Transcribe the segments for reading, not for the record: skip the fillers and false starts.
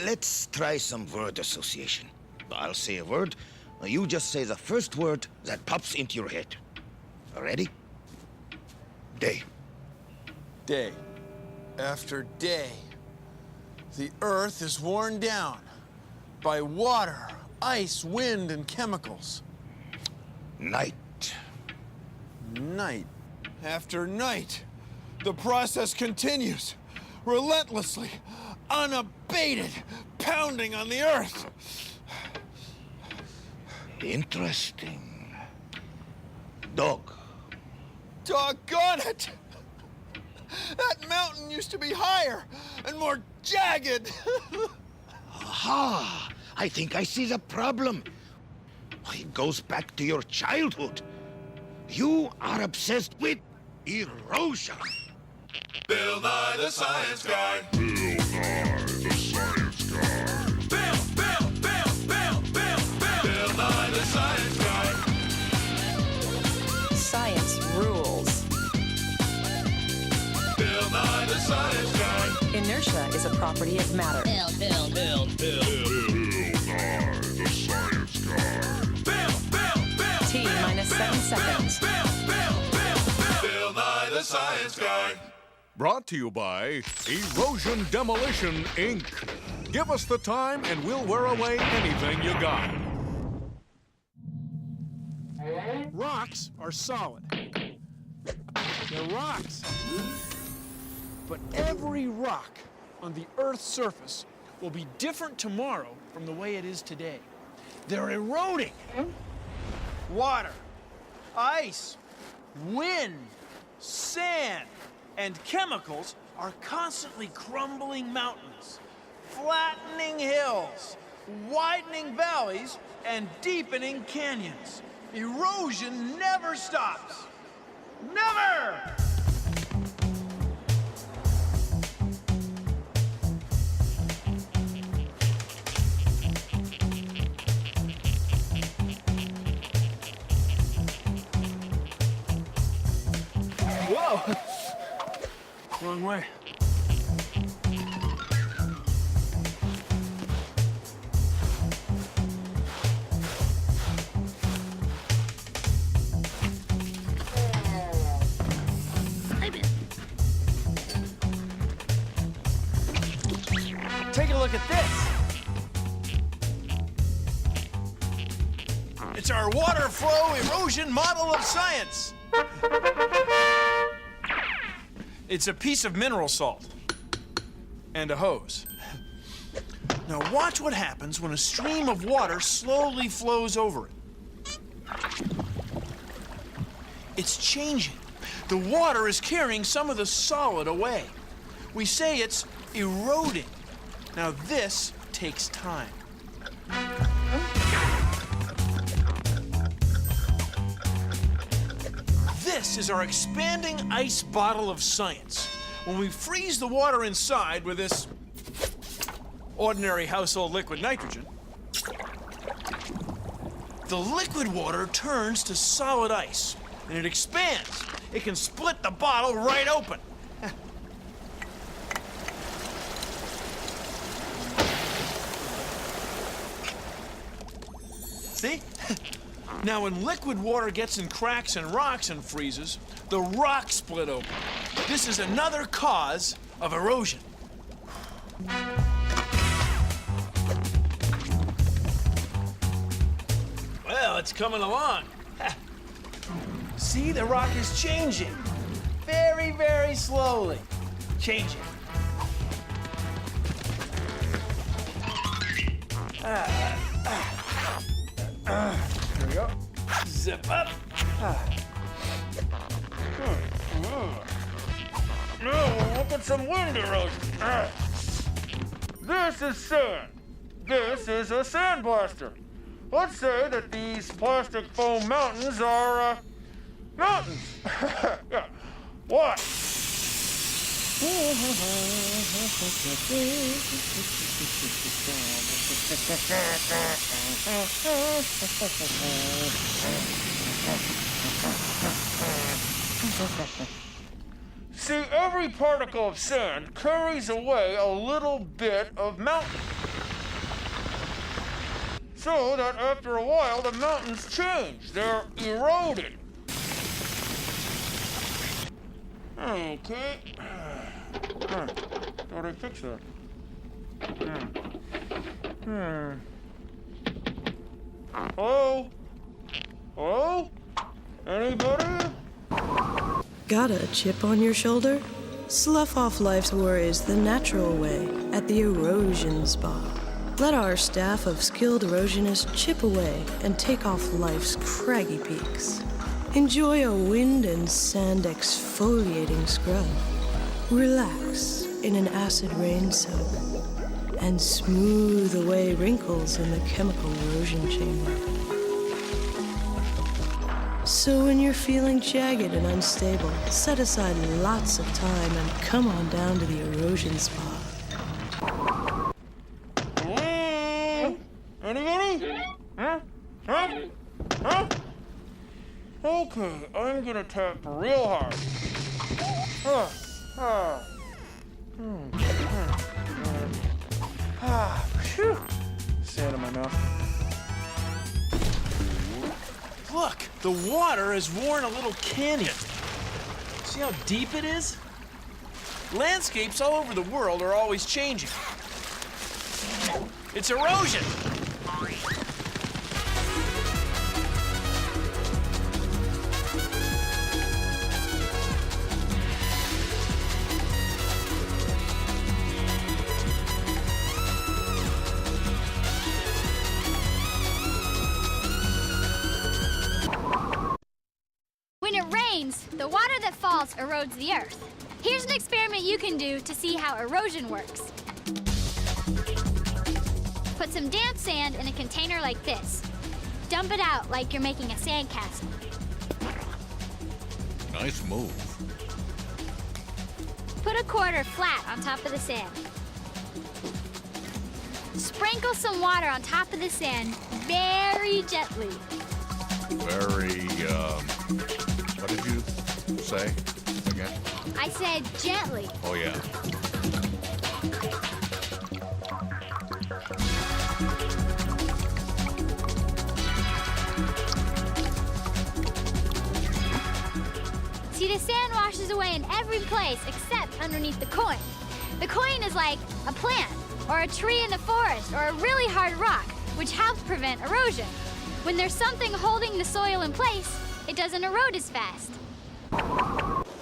Let's try some word association. I'll say a word. You just say the first word that pops into your head. Ready? Day. Day after day, the Earth is worn down by water, ice, wind, and chemicals. Night. Night after night, the process continues, relentlessly, unabated, pounding on the Earth. Interesting. Dog. Doggone it! That mountain used to be higher and more jagged. Aha! I think I see the problem. It goes back to your childhood. You are obsessed with erosion. Bill Nye the Science Guy. Bill Nye the Science Guy. Bill Nye the Science Guy. Science rules. Bill Nye the Science Guy. Inertia is a property of matter. Bill Nye the Science Guy. T minus 7 seconds. Bill Nye the Science Guy. Brought to you by Erosion Demolition, Inc. Give us the time and we'll wear away anything you got. Rocks are solid. They're rocks. But every rock on the Earth's surface will be different tomorrow from the way it is today. They're eroding. Water, ice, wind, sand, and chemicals are constantly crumbling mountains, flattening hills, widening valleys, and deepening canyons. Erosion never stops. Never! Whoa! Wrong way. Take a look at this. It's our water flow erosion model of science. It's a piece of mineral salt and a hose. Now watch what happens when a stream of water slowly flows over it. It's changing. The water is carrying some of the solid away. We say it's eroding. Now this takes time. This is our expanding ice bottle of science. When we freeze the water inside with this ordinary household liquid nitrogen, the liquid water turns to solid ice, and it expands. It can split the bottle right open. See? Now, when liquid water gets in cracks and rocks and freezes, the rocks split open. This is another cause of erosion. Well, it's coming along. See, the rock is changing. Very, very slowly. Changing. There we go. Zip up. Now look at some wind erosion. This is sand. This is a sandblaster. Let's say that these plastic foam mountains are mountains. Yeah. What? See, every particle of sand carries away a little bit of mountain. So that after a while, the mountains change. They're eroded. Okay. Thought I fixed that. Hello? Hello? Anybody? Got a chip on your shoulder? Slough off life's worries the natural way at the Erosion Spa. Let our staff of skilled erosionists chip away and take off life's craggy peaks. Enjoy a wind and sand exfoliating scrub. Relax in an acid rain soak and smooth away wrinkles in the chemical erosion chamber. So when you're feeling jagged and unstable, set aside lots of time and come on down to the Erosion Spa. Hello? Anybody? Huh? Okay, I'm gonna tap real hard. Phew. Sand in my mouth. Look, the water has worn a little canyon. See how deep it is? Landscapes all over the world are always changing. It's erosion. When it rains, the water that falls erodes the earth. Here's an experiment you can do to see how erosion works. Put some damp sand in a container like this. Dump it out like you're making a sandcastle. Nice move. Put a quarter flat on top of the sand. Sprinkle some water on top of the sand very gently. Very, what did you say again? I said gently. Oh, yeah. See, the sand washes away in every place except underneath the coin. The coin is like a plant, or a tree in the forest, or a really hard rock, which helps prevent erosion. When there's something holding the soil in place, it doesn't erode as fast.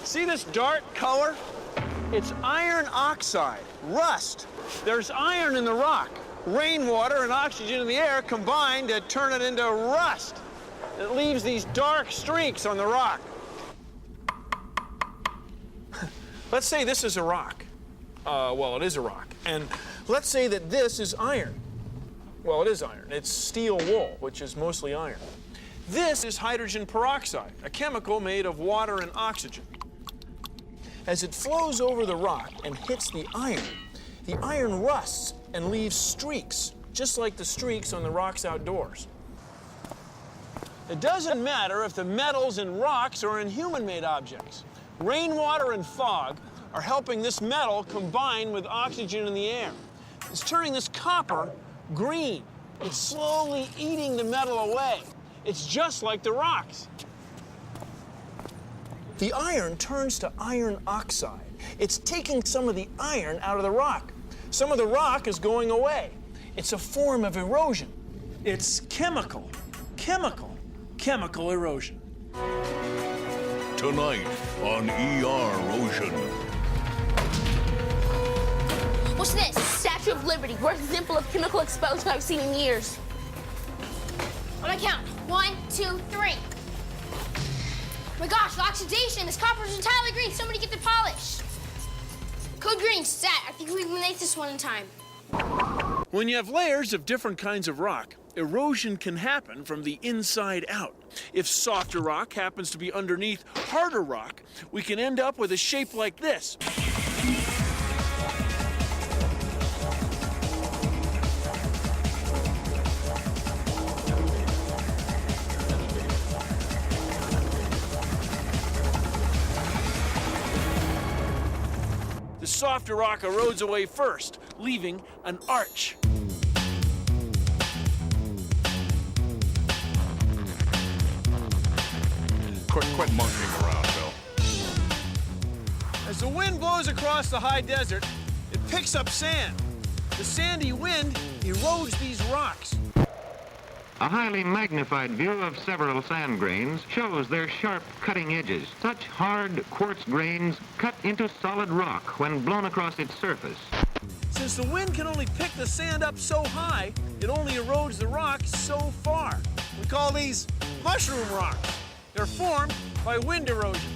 See this dark color? It's iron oxide, rust. There's iron in the rock. Rainwater and oxygen in the air combine to turn it into rust. It leaves these dark streaks on the rock. Let's say this is a rock. Well, it is a rock. And let's say that this is iron. Well, it is iron. It's steel wool, which is mostly iron. This is hydrogen peroxide, a chemical made of water and oxygen. As it flows over the rock and hits the iron rusts and leaves streaks, just like the streaks on the rocks outdoors. It doesn't matter if the metals in rocks or in human-made objects. Rainwater and fog are helping this metal combine with oxygen in the air. It's turning this copper green. It's slowly eating the metal away. It's just like the rocks. The iron turns to iron oxide. It's taking some of the iron out of the rock. Some of the rock is going away. It's a form of erosion. It's chemical erosion. Tonight on Erosion. What's this? Statue of Liberty, worst example of chemical explosion I've seen in years. On my count, 1, 2, 3. My gosh, the oxidation, this copper is entirely green. Somebody get the polish. Code green, stat. I think we can make this one in time. When you have layers of different kinds of rock, erosion can happen from the inside out. If softer rock happens to be underneath harder rock, we can end up with a shape like this. softer rock erodes away first, leaving an arch. Quit monkeying around, Bill. As the wind blows across the high desert, it picks up sand. The sandy wind erodes these rocks. A highly magnified view of several sand grains shows their sharp cutting edges. Such hard quartz grains cut into solid rock when blown across its surface. Since the wind can only pick the sand up so high, it only erodes the rock so far. We call these mushroom rocks. They're formed by wind erosion.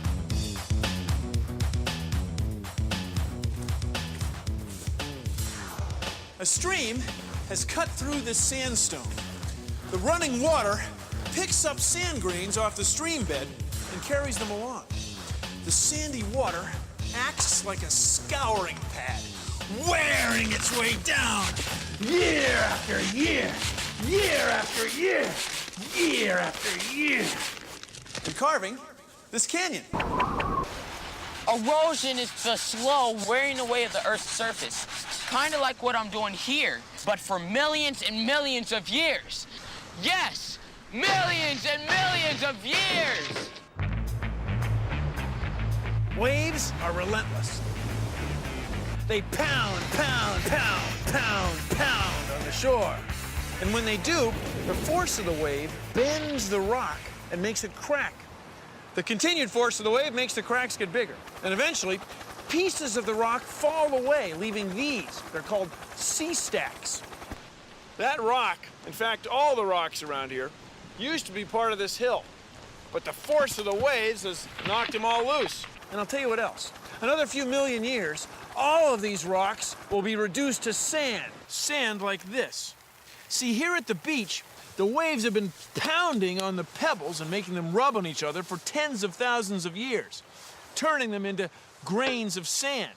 A stream has cut through this sandstone. The running water picks up sand grains off the stream bed and carries them along. The sandy water acts like a scouring pad, wearing its way down year after year, year after year, year after year, and carving this canyon. Erosion is the slow wearing away of the Earth's surface. Kind of like what I'm doing here, but for millions and millions of years. Yes, millions and millions of years! Waves are relentless. They pound, pound, pound, pound, pound on the shore. And when they do, the force of the wave bends the rock and makes it crack. The continued force of the wave makes the cracks get bigger. And eventually, pieces of the rock fall away, leaving these. They're called sea stacks. That rock, in fact, all the rocks around here, used to be part of this hill. But the force of the waves has knocked them all loose. And I'll tell you what else. Another few million years, all of these rocks will be reduced to sand. Sand like this. See, here at the beach, the waves have been pounding on the pebbles and making them rub on each other for tens of thousands of years, turning them into grains of sand.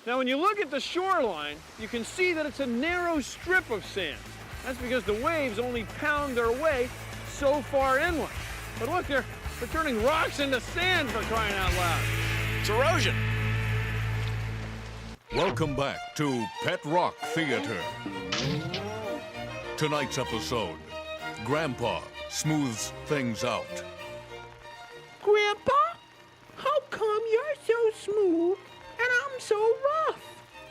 Now, when you look at the shoreline, you can see that it's a narrow strip of sand. That's because the waves only pound their way so far inland. But look, they're turning rocks into sand, for crying out loud. It's erosion. Welcome back to Pet Rock Theater. Tonight's episode, Grandpa smooths things out. Grandpa, how come you're so smooth and I'm so rough?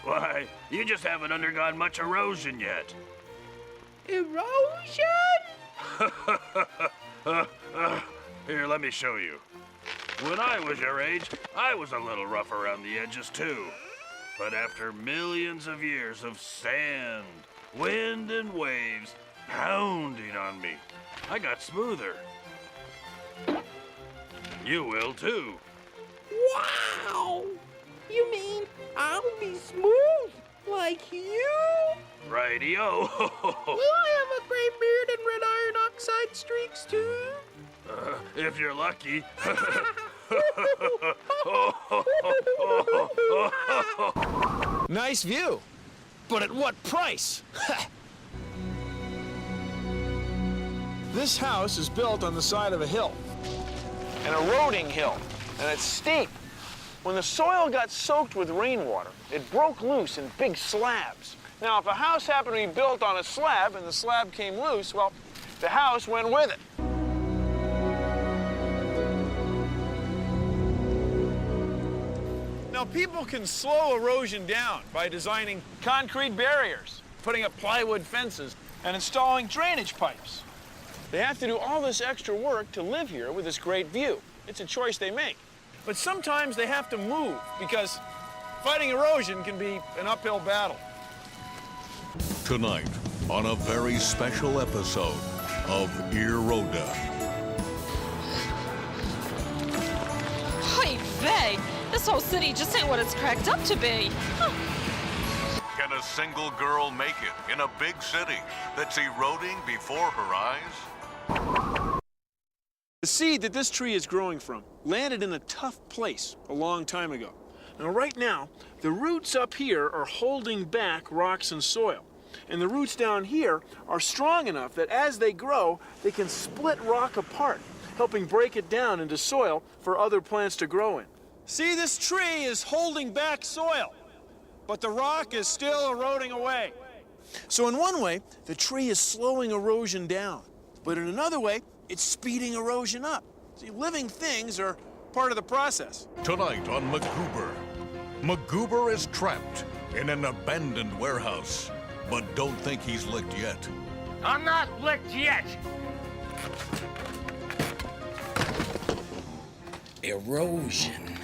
Why, you just haven't undergone much erosion yet. Erosion? Here, let me show you. When I was your age, I was a little rough around the edges too. But after millions of years of sand, wind, and waves pounding on me, I got smoother. You will too. Wow! You mean I'll be smooth like you? Righty-o. Will I have a gray beard and red iron oxide streaks too? If you're lucky. Nice view, but at what price? This house is built on the side of a hill, an eroding hill, and it's steep. When the soil got soaked with rainwater, it broke loose in big slabs. Now, if a house happened to be built on a slab and the slab came loose, well, the house went with it. Now, people can slow erosion down by designing concrete barriers, putting up plywood fences, and installing drainage pipes. They have to do all this extra work to live here with this great view. It's a choice they make. But sometimes they have to move because fighting erosion can be an uphill battle. Tonight, on a very special episode of Eroda. Oy vey! This whole city just ain't what it's cracked up to be. Can a single girl make it in a big city that's eroding before her eyes? The seed that this tree is growing from landed in a tough place a long time ago. Now, right now, the roots up here are holding back rocks and soil. And the roots down here are strong enough that as they grow, they can split rock apart, helping break it down into soil for other plants to grow in. See, this tree is holding back soil. but the rock is still eroding away. So in one way, the tree is slowing erosion down. But in another way, it's speeding erosion up. See, living things are part of the process. Tonight on MacGoober. MacGoober is trapped in an abandoned warehouse. But don't think he's licked yet. I'm not licked yet. Erosion.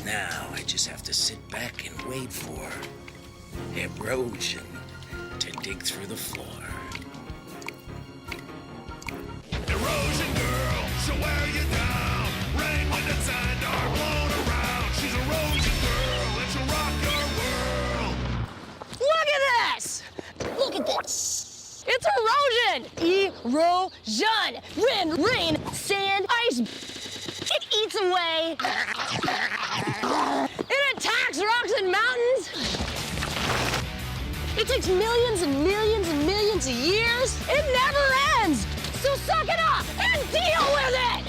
Now I just have to sit back and wait for erosion to dig through the floor. Erosion girl, she'll wear you down. Rain, wind, and sand are blown around. She's erosion girl, and she'll rock your world. Look at this! Look at this! It's erosion! Erosion! Wind, rain, sand, ice. It eats away. It attacks rocks and mountains. It takes millions and millions and millions of years. It never ends. So suck it up and deal with it!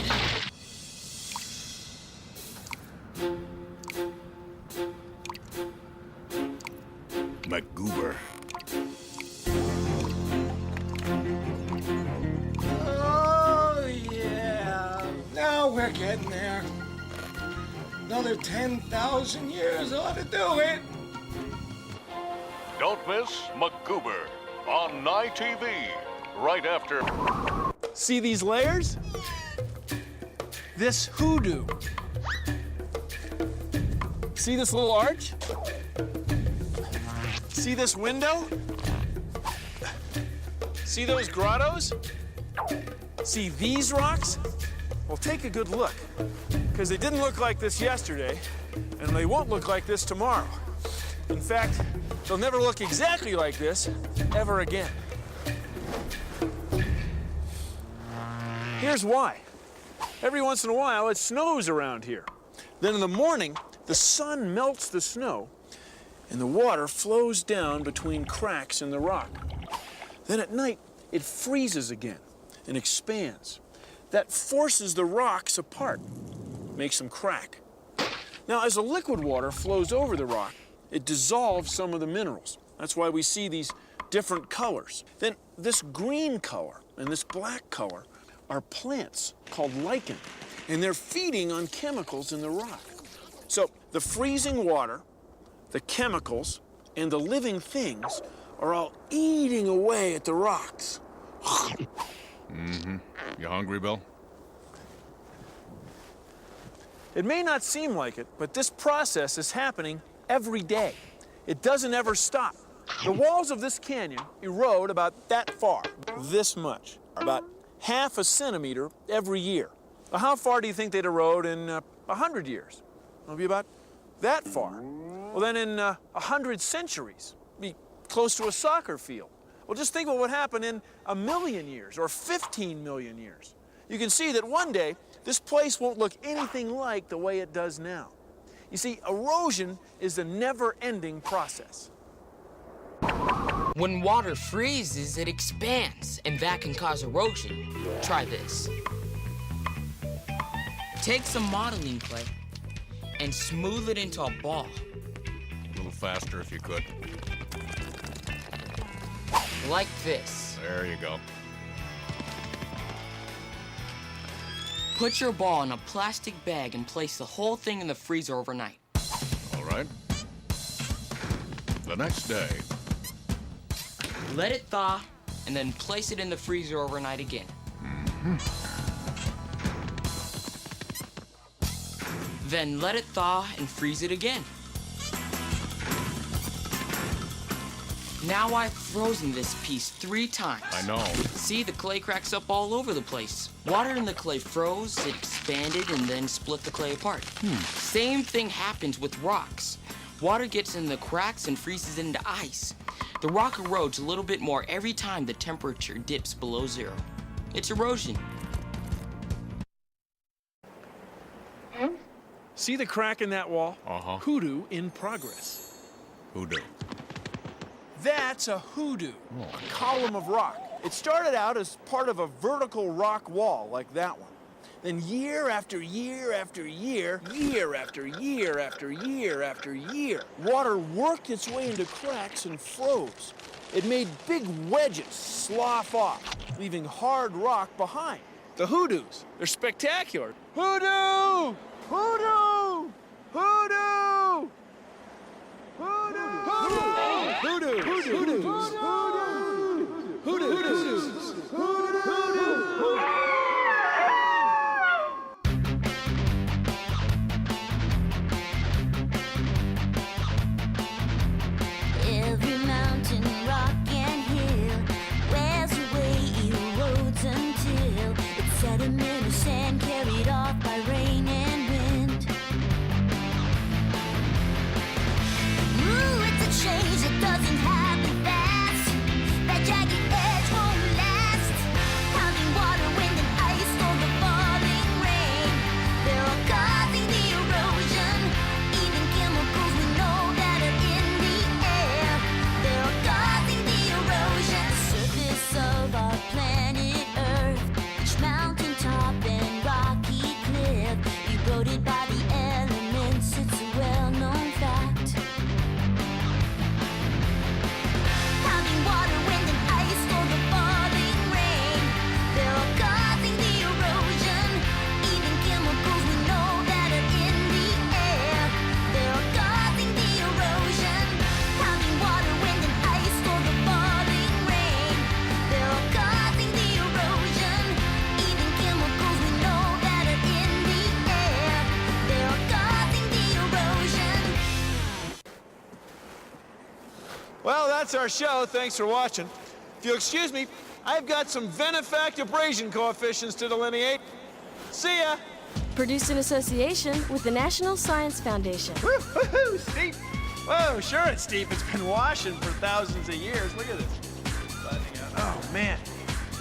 MacGoober. Oh, yeah. Now we're getting there. Another 10,000 years ought to do it. Don't miss MacGoober on Nye TV right after. See these layers? This hoodoo. See this little arch? See this window? See those grottos? See these rocks? Well, take a good look, because they didn't look like this yesterday, and they won't look like this tomorrow. In fact, they'll never look exactly like this ever again. Here's why. Every once in a while, it snows around here. Then in the morning, the sun melts the snow, and the water flows down between cracks in the rock. Then at night, it freezes again and expands. That forces the rocks apart, makes them crack. Now, as the liquid water flows over the rock, it dissolves some of the minerals. That's why we see these different colors. Then this green color and this black color are plants called lichen, and they're feeding on chemicals in the rock. So the freezing water, the chemicals, and the living things are all eating away at the rocks. Mm-hmm. You hungry, Bill? It may not seem like it, but this process is happening every day. It doesn't ever stop. The walls of this canyon erode about that far, this much, about half a centimeter every year. Now, how far do you think they'd erode in 100 years? It'll be about that far. Well, then in 100 centuries, be close to a soccer field. Well, just think of what would happen in 1,000,000 years or 15 million years. You can see that one day, this place won't look anything like the way it does now. You see, erosion is a never-ending process. When water freezes, it expands, and that can cause erosion. Try this. Take some modeling clay and smooth it into a ball. A little faster if you could. Like this. There you go. Put your ball in a plastic bag and place the whole thing in the freezer overnight. All right. The next day. Let it thaw, and then place it in the freezer overnight again. Mm-hmm. Then let it thaw and freeze it again. Now I've frozen this piece 3 times. I know. See, the clay cracks up all over the place. Water in the clay froze, it expanded, and then split the clay apart. Same thing happens with rocks. Water gets in the cracks and freezes into ice. The rock erodes a little bit more every time the temperature dips below 0. It's erosion. See the crack in that wall? Uh-huh. Hoodoo in progress. Hoodoo. That's a hoodoo, a column of rock. It started out as part of a vertical rock wall like that one. Then year after year after year, year after year after year after year, water worked its way into cracks and froze. It made big wedges slough off, leaving hard rock behind. The hoodoos, they're spectacular. Hoodoo! Hoodoo! Hoodoo! Hoodoo! Hoodoo! Every mountain, rock, and hill wears away, erodes until it's sediment or sand carried off by rain and wind. Ooh, it's a change that doesn't happen fast. That jagged edge won't last. Pounding water, wind, and ice for the falling rain. They're all causing the erosion. Even chemicals we know that are in the air. They're all causing the erosion. Surface of our planet Earth, each mountaintop and rocky cliff, eroded by the elements. It's a well-known fact. Pounding water, wind, and ice for the falling rain. They're all causing the erosion. Even chemicals we know that are in the air. They're all causing the erosion. Pounding water, wind, and ice for the falling rain. They're all causing the erosion. Even chemicals we know that are in the air. They're all causing the erosion. Well, that's our show. Thanks for watching. If you'll excuse me, I've got some benefact abrasion coefficients to delineate. See ya! Produced in association with the National Science Foundation. Woo-hoo, steep! Whoa, sure it's steep. It's been washing for thousands of years. Look at this. Oh, man.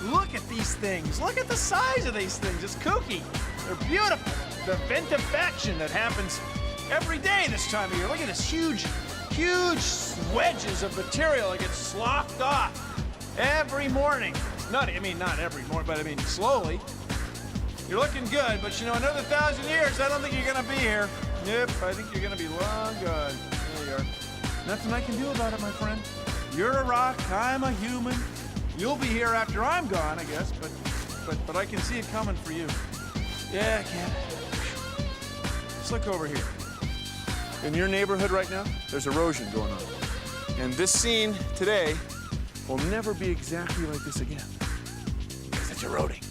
Look at these things. Look at the size of these things. It's kooky. They're beautiful. The ventifaction that happens every day this time of year. Look at this huge wedges of material that gets sloughed off every morning. Not every morning, but I mean slowly. You're looking good, but you know, another 1,000 years, I don't think you're gonna be here. Yep, I think you're gonna be long gone. There you are. Nothing I can do about it, my friend. You're a rock, I'm a human. You'll be here after I'm gone, I guess, but I can see it coming for you. Yeah, I can. Let's look over here. In your neighborhood right now, there's erosion going on. And this scene today will never be exactly like this again, because it's eroding.